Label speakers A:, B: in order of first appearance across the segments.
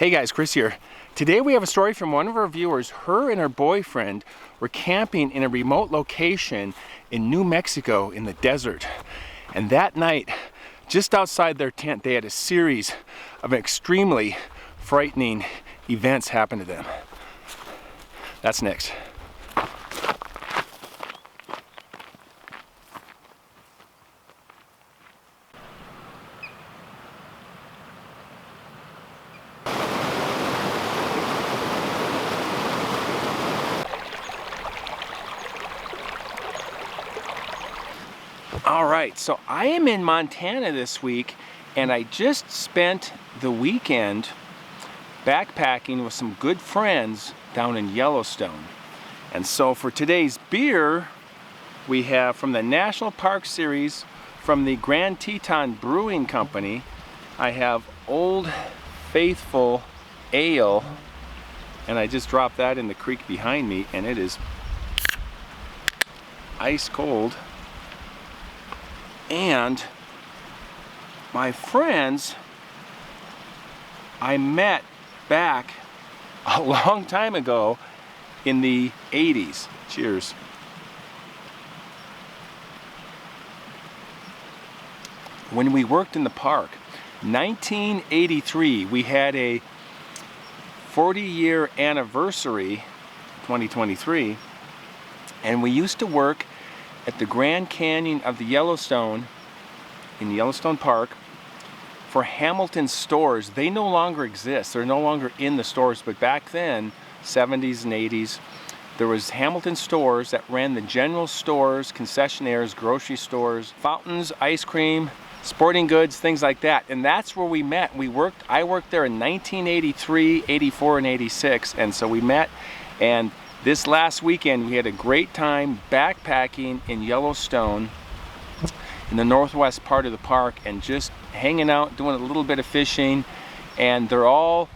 A: Hey guys, Chris here. Today we have a story from one of our viewers. Her and her boyfriend were camping in a remote location in New Mexico in the desert. And that night, just outside their tent, they had a series of extremely frightening events happen to them. That's next. All right, so I am in Montana this week, and I just spent the weekend backpacking with some good friends down in Yellowstone. And so for today's beer, we have from the National Park Series from the Grand Teton Brewing Company, I have Old Faithful Ale, and I just dropped that in the creek behind me, and it is ice cold. And my friends I met back a long time ago in the 80s. Cheers. When we worked in the park, 1983, we had a 40-year anniversary, 2023, and we used to work at the Grand Canyon of the Yellowstone, in Yellowstone Park, for Hamilton stores. They no longer exist. They're no longer in the stores, but back then, 70s and 80s, there was Hamilton stores that ran the general stores, concessionaires, grocery stores, fountains, ice cream, sporting goods, things like that. And that's where we met. I worked there in 1983, 84, and 86, and so we met. And this last weekend, we had a great time backpacking in Yellowstone in the northwest part of the park and just hanging out, doing a little bit of fishing. And they're all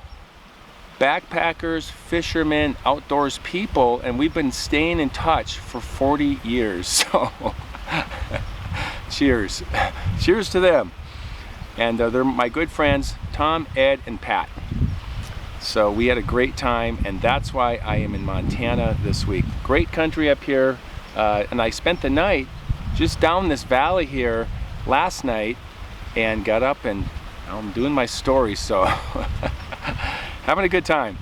A: backpackers, fishermen, outdoors people, and we've been staying in touch for 40 years. So cheers. Cheers to them. And they're my good friends, Tom, Ed, and Pat. So we had a great time, and that's why I am in Montana this week. Great country up here, and I spent the night just down this valley here last night and got up and I'm doing my story, so having a good time.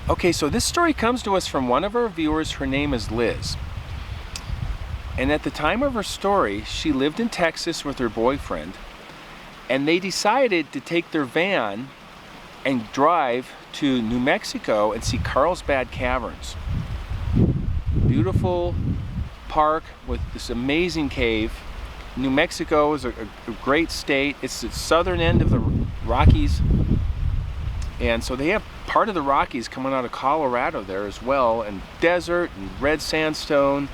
A: Okay, so this story comes to us from one of our viewers. Her name is Liz. And at the time of her story, she lived in Texas with her boyfriend, and they decided to take their van and drive to New Mexico and see Carlsbad Caverns. Beautiful park with this amazing cave. New Mexico is a great state. It's the southern end of the Rockies, and so they have part of the Rockies coming out of Colorado there as well, and desert and red sandstone.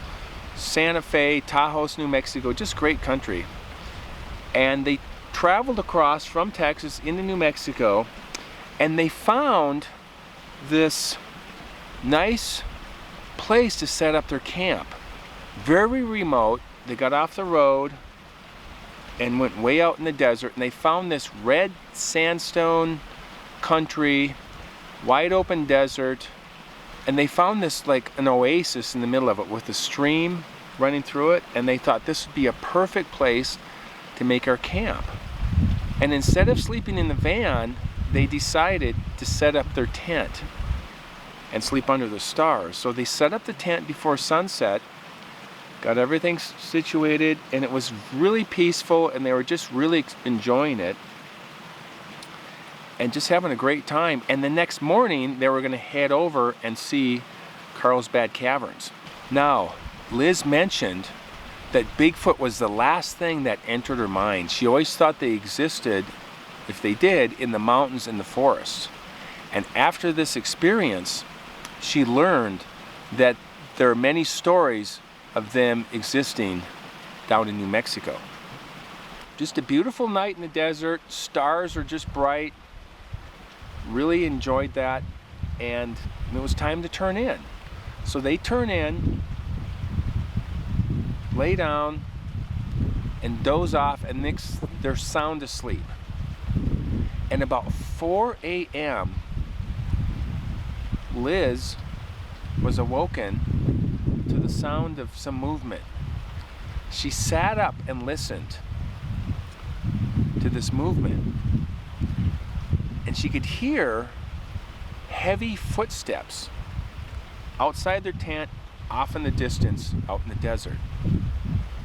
A: Santa Fe, Tahoe, New Mexico, just great country. And they traveled across from Texas into New Mexico, and they found this nice place to set up their camp. Very remote. They got off the road and went way out in the desert, and they found this red sandstone country, wide open desert. And they found this like an oasis in the middle of it with a stream running through it, and they thought this would be a perfect place to make our camp. And instead of sleeping in the van, they decided to set up their tent and sleep under the stars. So they set up the tent before sunset, got everything situated, and it was really peaceful, and they were just really enjoying it and just having a great time. And the next morning, they were going to head over and see Carlsbad Caverns. Now, Liz mentioned that Bigfoot was the last thing that entered her mind. She always thought they existed, if they did, in the mountains and the forests. And after this experience, she learned that there are many stories of them existing down in New Mexico. Just a beautiful night in the desert. Stars are just bright. Really enjoyed that, and it was time to turn in. So they turn in, lay down, and doze off, and they're sound asleep. And about 4 a.m., Liz was awoken to the sound of some movement. She sat up and listened to this movement, and she could hear heavy footsteps outside their tent, off in the distance, out in the desert.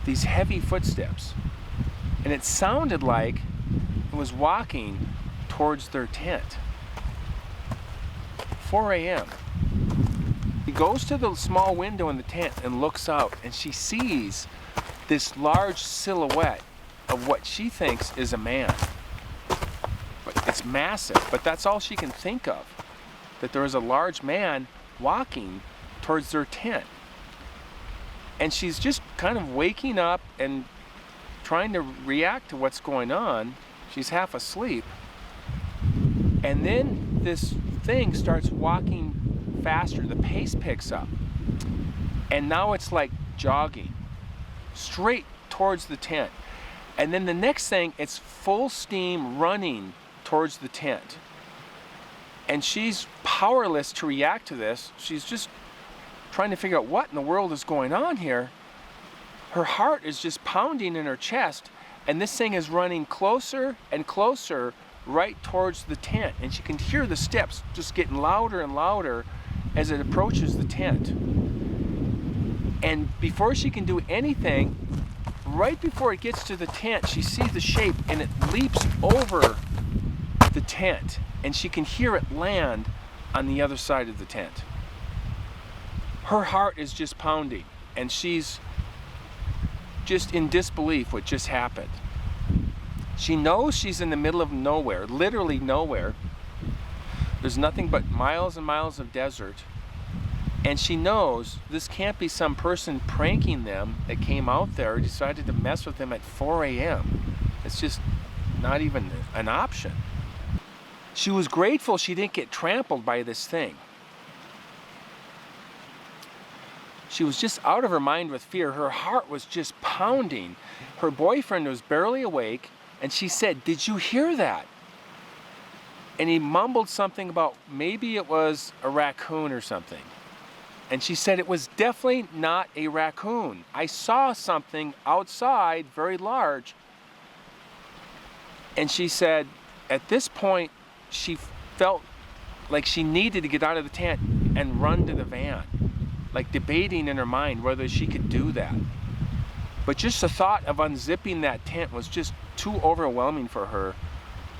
A: These heavy footsteps. And it sounded like it was walking towards their tent. 4 a.m. He goes to the small window in the tent and looks out, and she sees this large silhouette of what she thinks is a man. But it's massive, but that's all she can think of. That there is a large man walking towards their tent. And she's just kind of waking up and trying to react to what's going on. She's half asleep. And then this thing starts walking faster. The pace picks up. And now it's like jogging straight towards the tent. And then the next thing, it's full steam running towards the tent. And she's powerless to react to this. She's just trying to figure out what in the world is going on here. Her heart is just pounding in her chest, and this thing is running closer and closer right towards the tent. And she can hear the steps just getting louder and louder as it approaches the tent. And before she can do anything, right before it gets to the tent, she sees the shape and it leaps over the tent, and she can hear it land on the other side of the tent. Her heart is just pounding, and she's just in disbelief what just happened. She knows she's in the middle of nowhere, literally nowhere. There's nothing but miles and miles of desert. And she knows this can't be some person pranking them that came out there, decided to mess with them at 4 a.m. It's just not even an option. She was grateful she didn't get trampled by this thing. She was just out of her mind with fear. Her heart was just pounding. Her boyfriend was barely awake, and she said, "Did you hear that?" And he mumbled something about maybe it was a raccoon or something. And she said, "It was definitely not a raccoon. I saw something outside, very large." And she said, at this point, she felt like she needed to get out of the tent and run to the van, like debating in her mind whether she could do that. But just the thought of unzipping that tent was just too overwhelming for her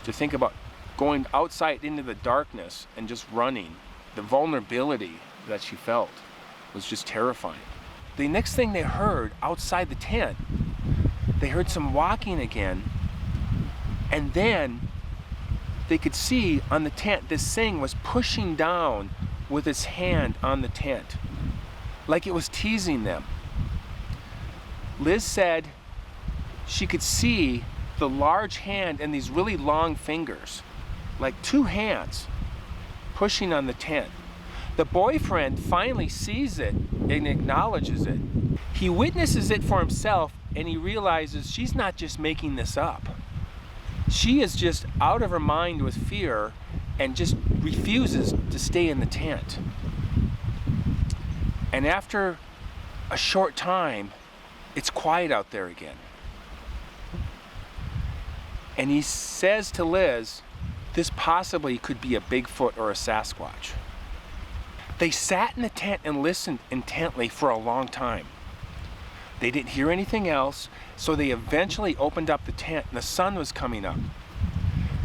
A: to think about going outside into the darkness and just running. The vulnerability that she felt was just terrifying. The next thing they heard outside the tent, they heard some walking again, and then they could see on the tent this thing was pushing down with its hand on the tent, like it was teasing them. Liz said she could see the large hand and these really long fingers, like two hands, pushing on the tent. The boyfriend finally sees it and acknowledges it. He witnesses it for himself, and he realizes she's not just making this up. She is just out of her mind with fear and just refuses to stay in the tent. And after a short time, it's quiet out there again. And he says to Liz, this possibly could be a Bigfoot or a Sasquatch. They sat in the tent and listened intently for a long time. They didn't hear anything else, so they eventually opened up the tent, and the sun was coming up.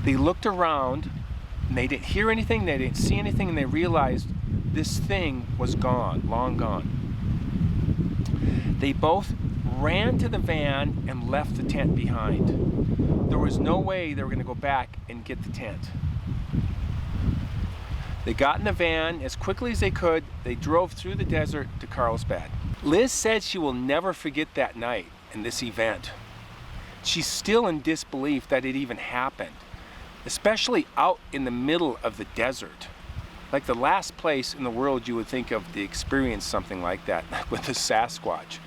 A: They looked around, and they didn't hear anything, they didn't see anything, and they realized this thing was gone, long gone. They both ran to the van and left the tent behind. There was no way they were going to go back and get the tent. They got in the van as quickly as they could. They drove through the desert to Carlsbad. Liz said she will never forget that night and this event. She's still in disbelief that it even happened, especially out in the middle of the desert. Like the last place in the world you would think of to experience something like that with the Sasquatch.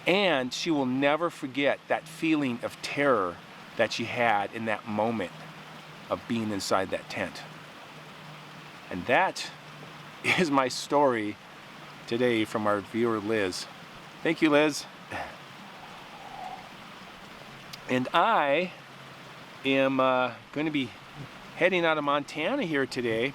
A: And she will never forget that feeling of terror that she had in that moment of being inside that tent. And that is my story today from our viewer Liz. Thank you, Liz. And I am going to be heading out of Montana here today,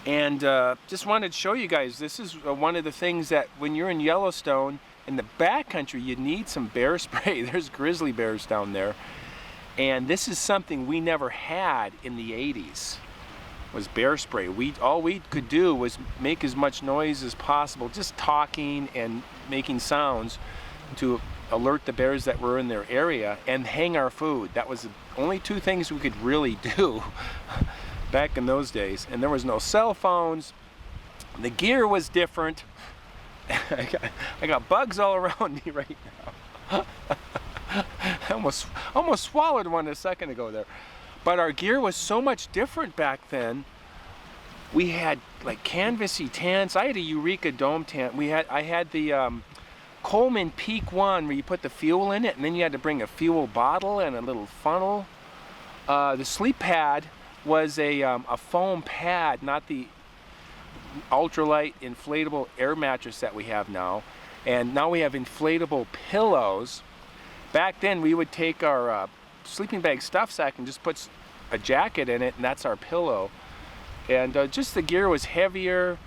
A: and just wanted to show you guys, this is one of the things that when you're in Yellowstone in the backcountry, you need some bear spray. There's grizzly bears down there, and this is something we never had in the 80s, was bear spray. All we could do was make as much noise as possible, just talking and making sounds to alert the bears that were in their area, and hang our food. That was the only two things we could really do back in those days. And there was no cell phones. The gear was different. I got bugs all around me right now. I almost swallowed one a second ago there. But our gear was so much different back then. We had like canvasy tents. I had a Eureka Dome tent. I had the Coleman Peak 1 where you put the fuel in it, and then you had to bring a fuel bottle and a little funnel. The sleep pad was a foam pad, not the ultralight inflatable air mattress that we have now. And now we have inflatable pillows. Back then we would take our sleeping bag stuff sack and just put a jacket in it, and that's our pillow. And just the gear was heavier,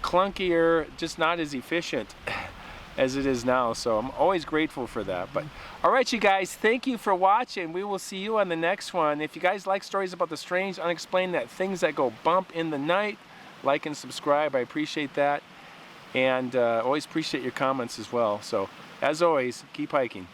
A: clunkier, just not as efficient as it is now, so I'm always grateful for that. But all right, you guys, thank you for watching. We will see you on the next one. If you guys like stories about the strange, unexplained, that things that go bump in the night, like and subscribe. I appreciate that, and always appreciate your comments as well. So as always, keep hiking.